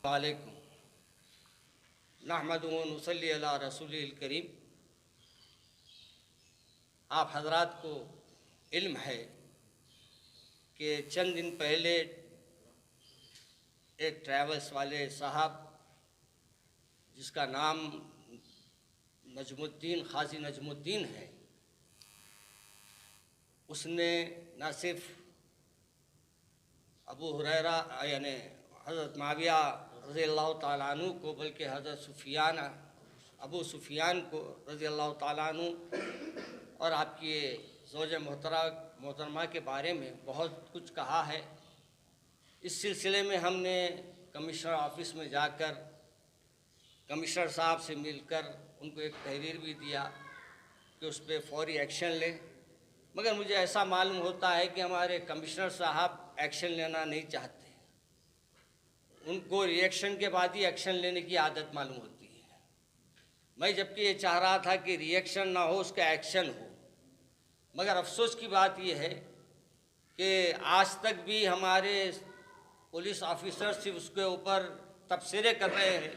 علیکم نحمد و نصلی علی رسول الکریم۔ آپ حضرات کو علم ہے کہ چند دن پہلے ایک ٹریولز والے صاحب جس کا نام نجم الدین قاضی نجم الدین ہے، اس نے نہ صرف ابو ہریرہ یعنی حضرت معاویہ رضی اللہ تعالیٰ عنہ کو بلکہ حضرت ابو سفیان کو رضی اللہ تعالیٰ عنہ اور آپ کی زوجہ محترمہ کے بارے میں بہت کچھ کہا ہے۔ اس سلسلے میں ہم نے کمشنر آفس میں جا کر کمشنر صاحب سے مل کر ان کو ایک تحریر بھی دیا کہ اس پہ فوری ایکشن لیں، مگر مجھے ایسا معلوم ہوتا ہے کہ ہمارے کمشنر صاحب ایکشن لینا نہیں چاہتے، ان کو ری ایکشن کے بعد ہی ایکشن لینے کی عادت معلوم ہوتی ہے۔ میں جبکہ یہ چاہ رہا تھا کہ ری ایکشن نہ ہو، اس کا ایکشن ہو، مگر افسوس کی بات یہ ہے کہ آج تک بھی ہمارے پولیس آفیسر صرف اس کے اوپر تبصرے کر رہے ہیں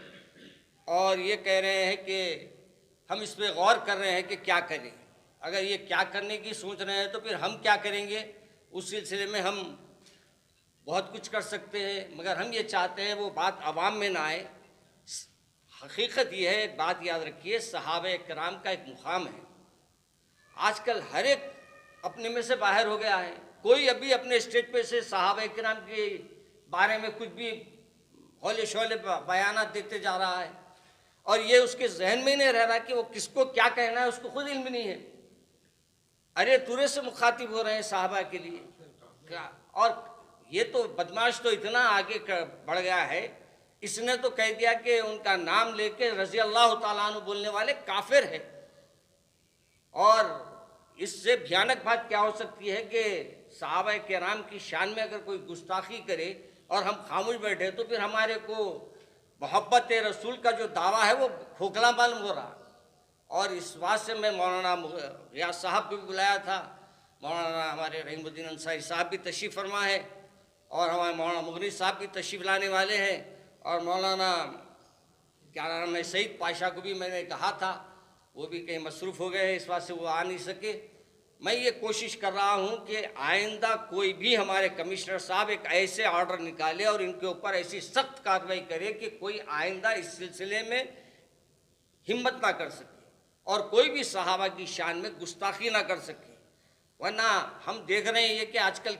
اور یہ کہہ رہے ہیں کہ ہم اس پہ غور کر رہے ہیں کہ کیا کریں۔ اگر یہ کیا کرنے کی سوچ رہے ہیں تو پھر ہم کیا کریں گے؟ اس سلسلے میں ہم بہت کچھ کر سکتے ہیں، مگر ہم یہ چاہتے ہیں وہ بات عوام میں نہ آئے۔ حقیقت یہ ہے، بات یاد رکھیے، صحابہ کرام کا ایک مقام ہے۔ آج کل ہر ایک اپنے میں سے باہر ہو گیا ہے، کوئی ابھی اپنے اسٹیج پہ سے صحابہ کرام کے بارے میں کچھ بھی ہولے شولے بیانات دیتے جا رہا ہے، اور یہ اس کے ذہن میں نہیں رہ رہا کہ وہ کس کو کیا کہنا ہے، اس کو خود علم نہیں ہے۔ ارے تورے سے مخاطب ہو رہے ہیں صحابہ کے لیے، اور یہ تو بدماش تو اتنا آگے بڑھ گیا ہے، اس نے تو کہہ دیا کہ ان کا نام لے کے رضی اللہ تعالیٰ عنہ بولنے والے کافر ہے۔ اور اس سے بھیانک بات کیا ہو سکتی ہے کہ صحابہ کرام کی شان میں اگر کوئی گستاخی کرے اور ہم خاموش بیٹھے تو پھر ہمارے کو محبت رسول کا جو دعویٰ ہے وہ کھوکھلا معلوم ہو رہا۔ اور اس بات سے میں مولانا ریاض صاحب کو بھی بلایا تھا، مولانا ہمارے رحیم الدین انصاری صاحب بھی تشریف فرما ہے، اور ہمارے مولانا مغنی صاحب بھی تشریف لانے والے ہیں، اور مولانا کیا نام ہے سعید پاشا کو بھی میں نے کہا تھا، وہ بھی کہیں مصروف ہو گئے ہیں، اس بات سے وہ آ نہیں سکے۔ میں یہ کوشش کر رہا ہوں کہ آئندہ کوئی بھی ہمارے کمشنر صاحب ایک ایسے آرڈر نکالے اور ان کے اوپر ایسی سخت کارروائی کرے کہ کوئی آئندہ اس سلسلے میں ہمت نہ کر سکے اور کوئی بھی صحابہ کی شان میں گستاخی نہ کر سکے۔ ورنہ ہم دیکھ رہے ہیں یہ کہ آج کل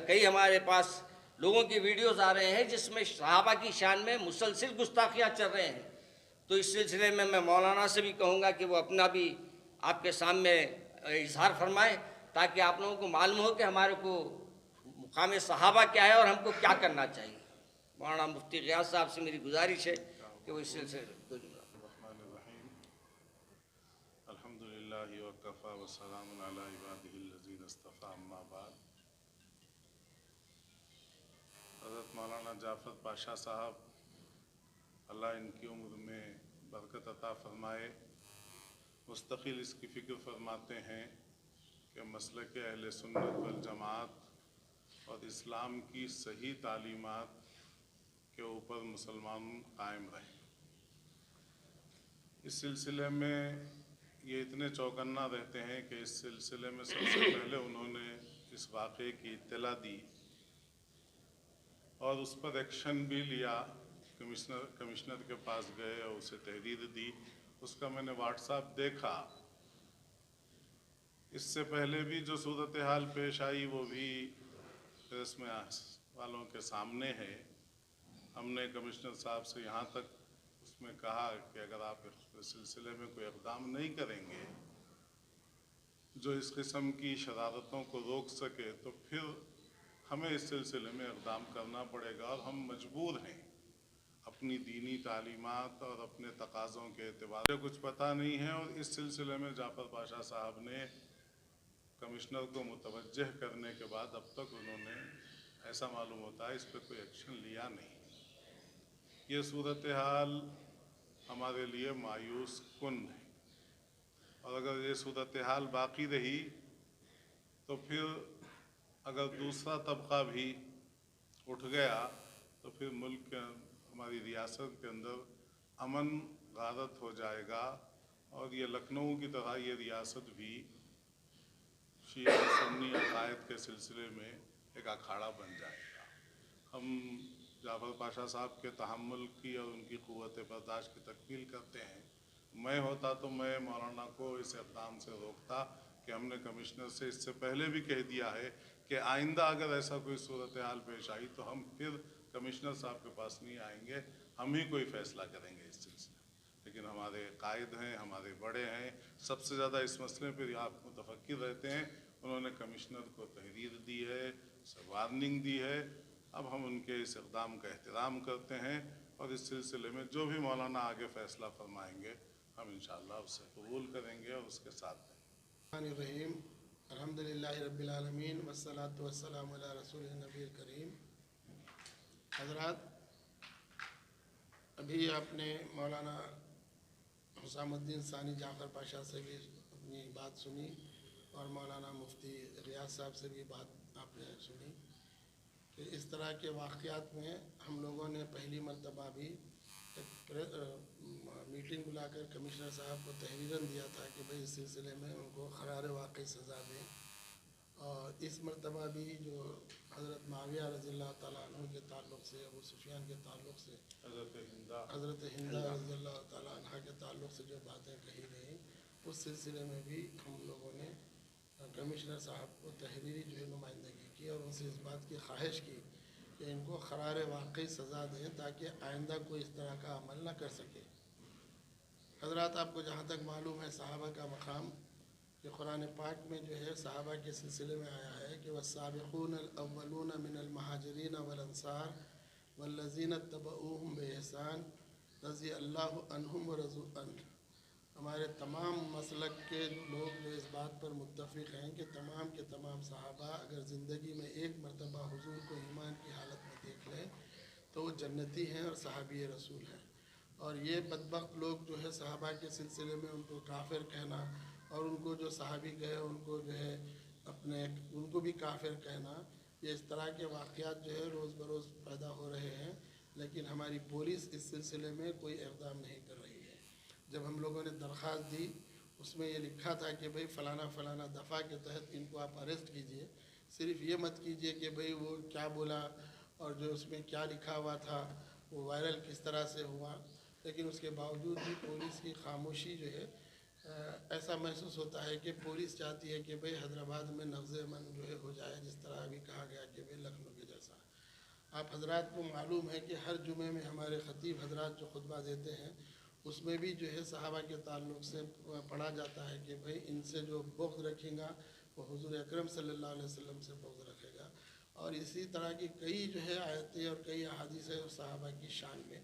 کئی ہمارے پاس لوگوں کی ویڈیوز آ رہے ہیں جس میں صحابہ کی شان میں مسلسل گستاخیاں چل رہے ہیں۔ تو اس سلسلے میں مولانا سے بھی کہوں گا کہ وہ اپنا بھی آپ کے سامنے اظہار فرمائیں تاکہ آپ لوگوں کو معلوم ہو کہ ہمارے کو مقام صحابہ کیا ہے اور ہم کو کیا کرنا چاہیے۔ مولانا مفتی غیاث صاحب سے میری گزارش ہے کہ وہ اس سلسلے الرحمن الرحیم الحمدللہ وکفی وسلام علی عبادہ الذین اصطفی، اما بعد۔ حضرت مولانا جعفر پاشا صاحب، اللہ ان کی عمر میں برکت عطا فرمائے، مستقل اس کی فکر فرماتے ہیں کہ مسلک اہل سنت والجماعت اور اسلام کی صحیح تعلیمات کے اوپر مسلمان قائم رہیں۔ اس سلسلے میں یہ اتنے چوکنا رہتے ہیں کہ اس سلسلے میں سب سے پہلے انہوں نے اس واقعے کی اطلاع دی اور اس پر ایکشن بھی لیا۔ کمشنر کے پاس گئے اور اسے تحریر دی، اس کا میں نے واٹس ایپ دیکھا۔ اس سے پہلے بھی جو صورتحال پیش آئی وہ بھی پریس میں والوں کے سامنے ہے۔ ہم نے کمشنر صاحب سے یہاں تک اس میں کہا کہ اگر آپ اس سلسلے میں کوئی اقدام نہیں کریں گے جو اس قسم کی شرارتوں کو روک سکے تو پھر ہمیں اس سلسلے میں اقدام کرنا پڑے گا، اور ہم مجبور ہیں اپنی دینی تعلیمات اور اپنے تقاضوں کے اعتبار سے کچھ پتہ نہیں ہے۔ اور اس سلسلے میں جعفر پاشا صاحب نے کمشنر کو متوجہ کرنے کے بعد اب تک انہوں نے ایسا معلوم ہوتا ہے اس پہ کوئی ایکشن لیا نہیں۔ یہ صورتحال ہمارے لیے مایوس کن ہے، اور اگر یہ صورتحال باقی رہی تو پھر اگر دوسرا طبقہ بھی اٹھ گیا तो फिर मुल्क के हमारी रियासत के अंदर अमन गारत हो जाएगा और ये लखनऊ की तरह ये रियासत भी शिया सुन्नी अकायद के सिलसिले में एक अखाड़ा बन जाएगा। हम जाफ़र पाशा साहब के तहम्मुल की और उनकी क़ुव्वत बर्दाश्त की तकमील करते हैं। मैं होता तो मैं मौलाना को इस इक़दाम से रोकता कि हमने कमिश्नर से इससे पहले भी कह दिया है कि आइंदा अगर ऐसा कोई सूरत हाल पेश आई तो हम फिर कमिश्नर साहब के पास नहीं आएंगे, हम ही कोई फ़ैसला करेंगे इस सिलसिले में। लेकिन हमारे कायद हैं, हमारे बड़े हैं, सबसे ज़्यादा इस मसले पर आप मुतफक्किर रहते हैं। उन्होंने कमिश्नर को तहरीर दी है, वार्निंग दी है। अब हम उनके इस इक़दाम का एहतराम करते हैं और इस सिलसिले में जो भी मौलाना आगे फ़ैसला फरमाएंगे हम इंशाअल्लाह उससे कबूल करेंगे और उसके साथ हैं। रहीम अल्हम्दुलिल्लाहि रब्बिल आलमीन वस्सलातु वस्सलामु अला रसूलिन नबील करीम। हज़रात, अभी आपने मौलाना हुसामुद्दीन सानी जाफ़र पाशा से भी अपनी बात सुनी और मौलाना मुफ्ती रियाज साहब से भी बात आपने सुनी कि इस तरह के वाक़यात में हम लोगों ने पहली मरतबा भी मीटिंग बुलाकर कमिश्नर साहब को तहरीरन दिया था कि भाई इस सिलसिले में उनको क़रार वाक़ई सज़ा दें। और इस मरतबा भी जो हज़रत माविया रज़ियल्लाहु ताला अन्हु के ताल्लुक़ से, अबू सुफियान के ताल्लुक़ से, हज़रत हिंदा रज़ियल्लाहु ताला अन्हा के ताल्लुक़ से जो बातें कही गई, उस सिलसिले में भी हम लोगों ने कमिश्नर साहब को तहरीरी जो है नुमाइंदगी की और उनसे इस बात की ख्वाहिश की कि इनको क़रार वाक़ई सज़ा दें ताकि आइंदा कोई इस तरह का अमल न कर सके। हज़रात, आपको जहाँ तक मालूम है सहाबा का मकाम कि कुरान पाक में जो है सहाबा के सिलसिले में आया है कि वस्साबिक़ूनल अव्वलून मिनल मुहाजिरीन वल अंसार वल्लज़ीना तबऊहुम बिइहसान रज़ियल्लाहु अन्हुम व रज़ू अन्हु। हमारे तमाम मसलक के लोग जो इस बात पर मुत्तफ़िक़ हैं कि तमाम के तमाम सहाबा अगर ज़िंदगी में एक मरतबा हुज़ूर को ईमान की हालत में देख लें तो वो जन्नती हैं और सहाबी रसूल हैं। और ये बदबख्त लोग जो है सहाबा के सिलसिले में उनको काफ़िर कहना और उनको जो सहाबी कहे उनको जो है अपने उनको भी काफ़िर कहना, ये इस तरह के वाक़यात जो है रोज़ बरोज़ पैदा हो रहे हैं। लेकिन हमारी पुलिस इस सिलसिले में कोई इक़दाम नहीं कर रही है। जब हम लोगों ने दरख्वास्त दी उसमें ये लिखा था कि भाई फ़लाना फ़लाना दफ़ा के तहत इनको आप अरेस्ट कीजिए, सिर्फ ये मत कीजिए कि भाई वो क्या बोला और जो उसमें क्या लिखा हुआ था वो वायरल किस तरह से हुआ। लेकिन उसके बावजूद भी पुलिस की खामोशी जो है ऐसा महसूस होता है कि पुलिस चाहती है कि भाई हैदराबाद में नफ्ज़ अमन जो है हो जाए, जिस तरह अभी कहा गया कि भाई लखनऊ के जैसा। आप हजरात को मालूम है कि हर जुमे में हमारे ख़तीब हजरात जो खुतबा देते हैं उसमें भी जो है सहाबा के ताल्लुक़ से पढ़ा जाता है कि भाई इनसे जो बुग़्ज़ रखेगा वो हुज़ूर अकरम सल्लल्लाहु अलैहि वसल्लम से बुग़्ज़ रखेगा। और इसी तरह की कई जो है आयतें और कई अहादीस है सहाबा की शान में।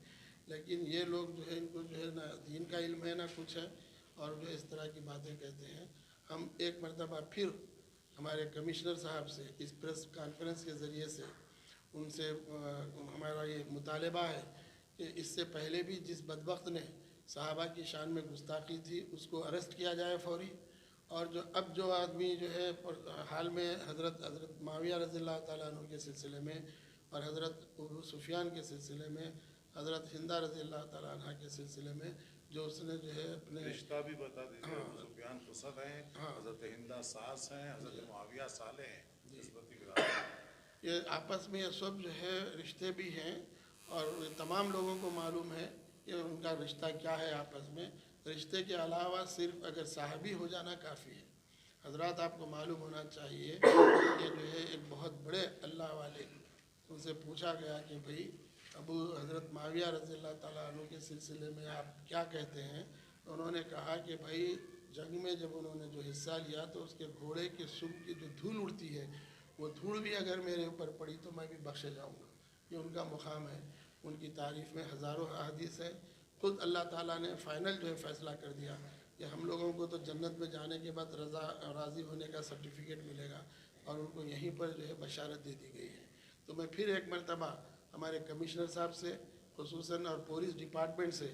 लेकिन ये लोग जो है इनको जो है ना दीन का इल्म है ना कुछ है और जो इस तरह की बातें कहते हैं। हम एक मरतबा फिर हमारे कमिश्नर साहब से इस प्रेस कॉन्फ्रेंस के ज़रिए से उनसे हमारा ये मुतालबा है कि इससे पहले भी जिस बदबख्त ने सहाबा की शान में गुस्ताखी थी उसको अरेस्ट किया जाए फ़ौरी। और जो अब जो आदमी जो है हाल में हज़रत माविया रज़ियल्लाहु ताला अन्हु के सिलसिले में और हज़रत अबू सुफियान के सिलसिले में, हज़रत हिंदा रज़ियल्लाहु ताला अन्हा के सिलसिले में जो उसने जो है अपने रिश्ता भी बता दीजिए। अबू सुफियान खुसर हैं, हज़रत हिंदा सास हैं, हज़रत मुआविया साले हैं, ये आपस में ये सब जो है रिश्ते भी हैं और तमाम लोगों को मालूम है कि उनका रिश्ता क्या है आपस में। रिश्ते के अलावा सिर्फ अगर साहबी हो जाना काफ़ी है। हजरात, आपको मालूम होना चाहिए कि जो है एक बहुत बड़े अल्लाह वाले उनसे पूछा गया कि भाई अबू हज़रत माविया रज़ियल्लाहु ताला अन्हु के सिलसिले में आप क्या कहते हैं। तो उन्होंने कहा कि भाई जंग में जब उन्होंने जो हिस्सा लिया तो उसके घोड़े के सुम की जो धूल उड़ती है वो धूल भी अगर मेरे ऊपर पड़ी तो मैं भी बख्शे जाऊँगा। ये उनका मुकाम है। उनकी तारीफ़ में हज़ारों अहादीस है। खुद अल्लाह ताला ने फ़ाइनल जो है फ़ैसला कर दिया कि हम लोगों को तो जन्नत में जाने के बाद राज़ी होने का सर्टिफिकेट मिलेगा और उनको यहीं पर जो है बशारत दे दी गई है। तो मैं फिर एक मरतबा हमारे कमिश्नर साहब से खुसूसन और पुलिस डिपार्टमेंट से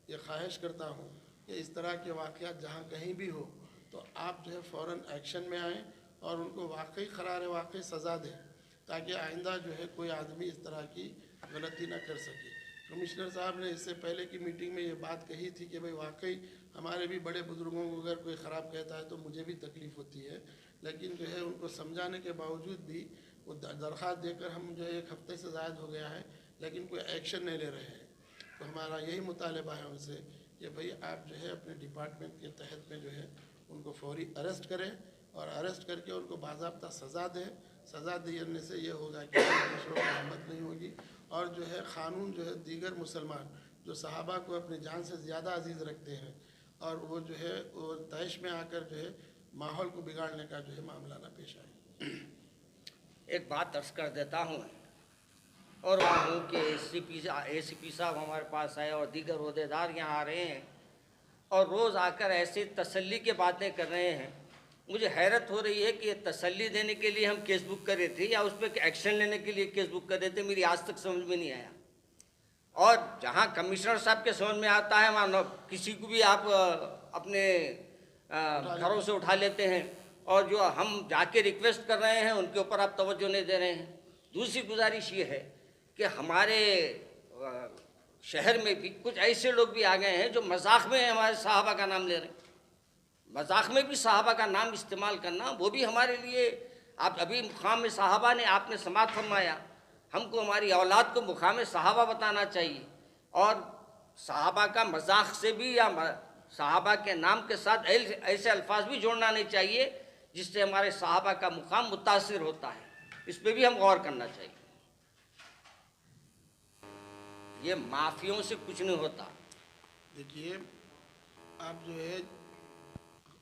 ये ख्वाहिश करता हूँ कि इस तरह के वाक़यात जहाँ कहीं भी हो तो आप जो है फ़ौरन एक्शन में आएँ और उनको वाकई क़रार वाकई सज़ा दें ताकि आइंदा जो है कोई आदमी इस तरह की गलती ना कर सके। कमिश्नर साहब ने इससे पहले की मीटिंग में ये बात कही थी कि भाई वाकई हमारे भी बड़े बुजुर्गों को अगर कोई ख़राब कहता है तो मुझे भी तकलीफ़ होती है, लेकिन जो है उनको समझाने के बावजूद भी वो दरख्वास्त देकर हम जो है 1 हफ्ते से ज़्यादा हो गया है, लेकिन कोई एक्शन नहीं ले रहे हैं। तो हमारा यही मुतालबा है उनसे कि भाई आप जो है अपने डिपार्टमेंट के तहत में जो है उनको फौरी अरेस्ट करें और अरेस्ट करके उनको बाज़ाब्ता सज़ा दें। सज़ा देने से ये होगा कि दूसरों को रहमत नहीं होगी और जो है क़ानून जो है दीगर मुसलमान जो सहाबा को अपनी जान से ज़्यादा अजीज़ रखते हैं और वो जो है वो तैश में आकर जो है माहौल को बिगाड़ने का जो है मामला ना पेश आए। एक बात अर्ज़ कर देता हूँ और वहाँ हूँ कि ACP साहब हमारे पास आए और दीगर अहदेदार यहाँ आ रहे हैं और रोज़ आकर ऐसे तसल्ली की बातें कर रहे हैं। मुझे हैरत हो रही है कि ये तसल्ली देने के लिए हम केस बुक कर रहे थे या उस पर एक्शन लेने के लिए केस बुक कर रहे थे, मेरी आज तक समझ में नहीं आया। और जहाँ कमिश्नर साहब के समझ में आता है वहाँ किसी को भी आप अपने घरों से उठा लेते हैं और जो हम जाके रिक्वेस्ट कर रहे हैं उनके ऊपर आप तवज्जो नहीं दे रहे हैं। दूसरी गुजारिश ये है कि हमारे शहर में भी कुछ ऐसे लोग भी आ गए हैं जो मजाक में हमारे साहबा का नाम ले रहे हैं। मजाक में भी साहबा का नाम इस्तेमाल करना वो भी हमारे लिए, आप अभी मुकाम साहबा ने आपने समात फरमाया, हमको हमारी औलाद को मुकाम साहबा बताना चाहिए और साहबा का मजाक से भी या साहबा के नाम के साथ ऐसे अल्फाज भी जोड़ना नहीं चाहिए जिससे हमारे साहबा का मुकाम मुतासिर होता है। इस पर भी हम गौर करना चाहिए। ये माफियों से कुछ नहीं होता। देखिए आप जो है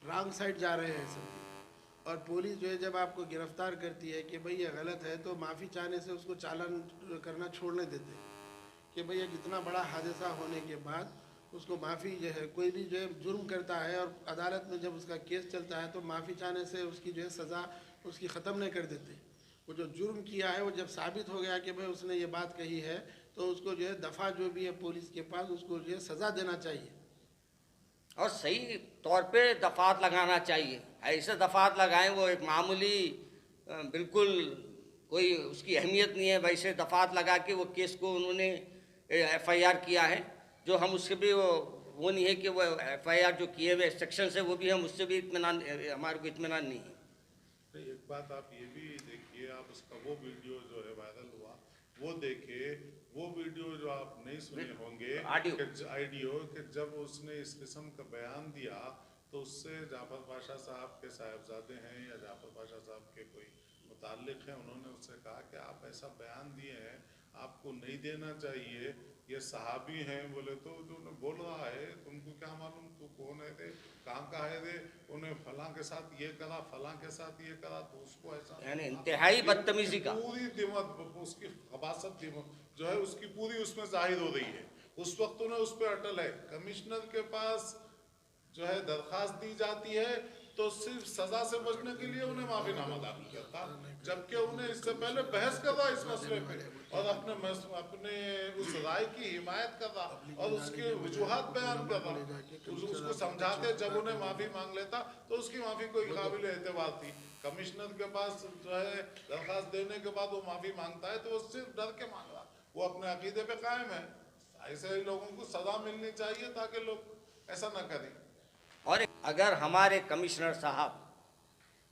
रॉन्ग साइड जा रहे हैं सब, और पुलिस जो है जब आपको गिरफ्तार करती है कि भाई ये गलत है तो माफ़ी चाहने से उसको चालान करना छोड़ने देते कि भाई एक इतना बड़ा हादसा होने के बाद उसको माफ़ी जो है, कोई भी जो है जुर्म करता है और अदालत में जब उसका केस चलता है तो माफ़ी चाहने से उसकी जो है सज़ा उसकी ख़त्म नहीं कर देते। वो जो जुर्म किया है वो जब साबित हो गया कि भाई उसने ये बात कही है तो उसको जो है दफ़ा जो भी है पुलिस के पास उसको जो है सज़ा देना चाहिए और सही तौर पे दफ़ात लगाना चाहिए। ऐसे दफ़ात लगाएं वो एक मामूली बिल्कुल कोई उसकी अहमियत नहीं है, वैसे दफ़ात लगा के वो केस को उन्होंने FIR किया है जो हम उससे भी वो नहीं है कि वो FIR जो किए हुए सेक्शन से वो भी हम उससे भी इत्मीनान, हमारे को इत्मीनान नहीं है। एक बात आप ये भी देखिए, आप उसका वो वीडियो जो है वायरल हुआ वो देखिए, वो वीडियो जो आप नहीं सुने होंगे ऑडियो कि जब उसने इस किस्म का बयान दिया तो उससे जाफर पाशा साहब के साहिबजादे हैं या जाफर पाशा साहब के कोई मुताल्लिक हैं, उन्होंने उससे कहा कि आप ऐसा बयान दिए हैं, आपको नहीं देना चाहिए, ये सहाबी हैं। बोले तो जो बोल रहा है तुमको क्या मालूम, तू कौन है थे, कहाँ का है थे, उन्हें फलां के साथ ये करा, फलां के साथ ये करा, तो उसको ऐसा यानी इंतहाई बदतमीजी का पूरी दिमाग उसकी खबासत जो है उसकी पूरी उसमें जाहिर हो रही है। उस वक्त उन्हें उस पर अटल है। कमिश्नर के पास जो है दरखास्त दी जाती है तो सिर्फ सजा से बचने के लिए उन्हें माफीनामा दाखिल करता, जबकि उन्हें इससे पहले बहस कर रहा इस मसले में और अपने उस राय की हिमायत कर रहा और उसके वजूहात बयान कर रहा, उसको समझाते जब उन्हें माफी मांग लेता तो उसकी माफी कोई काबिल एतबार थी। कमिश्नर के पास जो है दरखास्त देने के बाद वो माफी मांगता है तो वो सिर्फ डर के मांग रहा, वो अपने अकीदे पे कायम है। ऐसे ही लोगों को सजा मिलनी चाहिए ताकि लोग ऐसा न करें। और अगर हमारे कमिश्नर साहब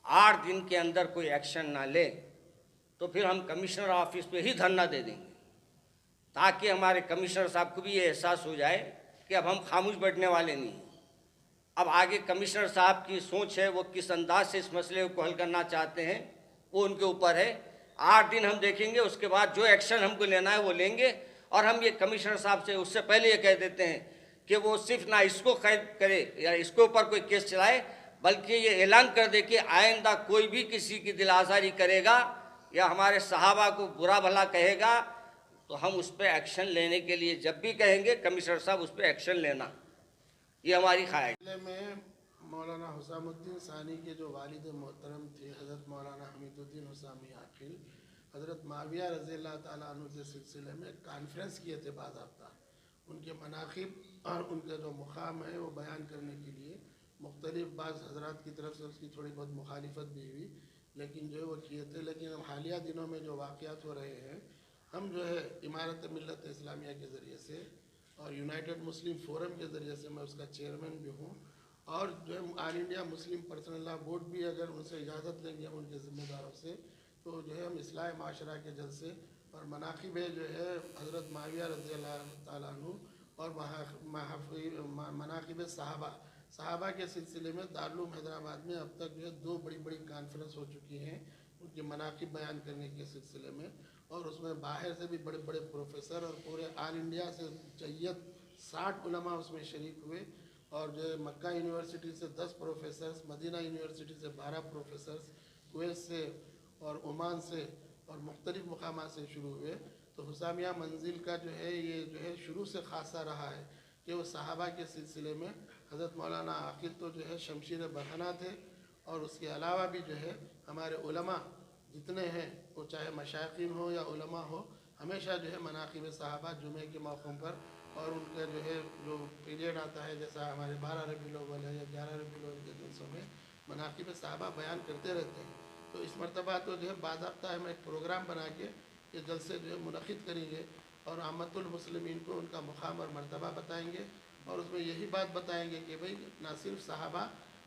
8 दिन के अंदर कोई एक्शन ना ले तो फिर हम कमिश्नर ऑफिस पे ही धरना दे देंगे ताकि हमारे कमिश्नर साहब को भी ये एहसास हो जाए कि अब हम खामोश बैठने वाले नहीं हैं। अब आगे कमिश्नर साहब की सोच है, वो किस अंदाज से इस मसले को हल करना चाहते हैं वो उनके ऊपर है। 8 दिन हम देखेंगे, उसके बाद जो एक्शन हमको लेना है वो लेंगे। और हम ये कमिश्नर साहब से उससे पहले ये कह देते हैं कि वो सिर्फ ना इसको कैद करे या इसके ऊपर कोई केस चलाए, बल्कि ये ऐलान कर दे कि आइंदा कोई भी किसी की दिल आज़ारी करेगा या हमारे सहाबा को बुरा भला कहेगा तो हम उस पर एक्शन लेने के लिए जब भी कहेंगे कमिश्नर साहब उस पर एक्शन लेना, ये हमारी ख्वाहिश में मौलाना हुसामुद्दीन सानी के जो वालिद मोहतरम थे हज़रत मौलाना हमीदुद्दीन हुसामी आकिल, हज़रत माविया रज़ी अल्लाह ताला अन्हु के सिलसिले में कॉन्फ्रेंस किए थे बाज़ाब्ता, उनके मनाक़िब और उनका जो मुक़ाम है वो बयान करने के लिए मुख्तलिफ बाज़ हज़रात की तरफ से उसकी थोड़ी बहुत मुखालिफत भी हुई, लेकिन जो है वो किए थे। लेकिन अब हालिया दिनों में जो वाक़यात हो रहे हैं ہم جو ہے امارت ملت اسلامیہ کے ذریعے سے اور یونائٹڈ مسلم فورم کے ذریعے سے میں اس کا چیئرمین بھی ہوں، اور جو ہے آل انڈیا مسلم پرسنل لا بورڈ بھی اگر ان سے اجازت لیں گے ہم ان کے ذمہ داروں سے، تو جو ہے ہم اصلاح معاشرہ کے جلسے اور مناقب جو ہے حضرت معاویہ رضی اللہ تعالیٰ عنہ اور مناقب صحابہ کے سلسلے میں دارالعلوم حیدرآباد میں اب تک جو ہے 2 بڑی بڑی کانفرنس ہو چکی ہیں ان کے مناقب بیان کرنے کے سلسلے میں، اور اس میں باہر سے بھی بڑے بڑے پروفیسر اور پورے آل انڈیا سے جیت 60 علماء اس میں شریک ہوئے، اور جو ہے مکہ یونیورسٹی سے 10 پروفیسرز، مدینہ یونیورسٹی سے 12 پروفیسرز، کویت سے اور عمان سے اور مختلف مقامات سے شروع ہوئے۔ تو حسامیہ منزل کا جو ہے یہ جو ہے شروع سے خاصہ رہا ہے کہ وہ صحابہ کے سلسلے میں حضرت مولانا عاقل تو جو ہے شمشیر برہنہ تھے، اور اس کے علاوہ بھی جو ہے ہمارے علماء جتنے ہیں وہ چاہے مشائخین ہو یا علماء ہو، ہمیشہ جو ہے مناقب صحابہ جمعے کے موقعوں پر اور ان کا جو ہے جو پیریڈ آتا ہے جیسا ہمارے 12 ربیع الاول ہے یا 11 ربیع الاول کے جلسوں میں مناقب صحابہ بیان کرتے رہتے ہیں۔ تو اس مرتبہ تو جو ہے باضابطہ ہم ایک پروگرام بنا کے یہ جلسے جو ہے منعقد کریں گے، اور عامت المسلمین کو ان کا مقام اور مرتبہ بتائیں گے، اور اس میں یہی بات بتائیں گے کہ بھئی نہ صرف صحابہ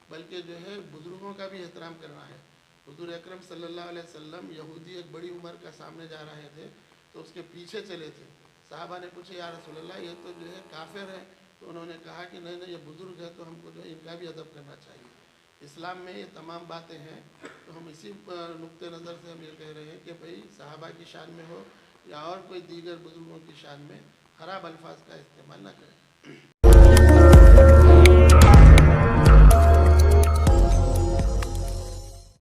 بلکہ جو ہے بزرگوں کا بھی احترام کرنا ہے۔ حضور اکرم صلی اللہ علیہ وسلم یہودی ایک بڑی عمر کا سامنے جا رہے تھے تو اس کے پیچھے چلے تھے، صحابہ نے پوچھا یا رسول اللہ یہ تو جو ہے کافر ہے، تو انہوں نے کہا کہ نہیں یہ بزرگ ہے تو ہم کو جو ہے ان کا بھی ادب کرنا چاہیے۔ اسلام میں یہ تمام باتیں ہیں، تو ہم اسی نقطۂ نظر سے ہم یہ کہہ رہے ہیں کہ بھئی صحابہ کی شان میں ہو یا اور کوئی دیگر بزرگوں کی شان میں خراب الفاظ کا استعمال نہ کریں۔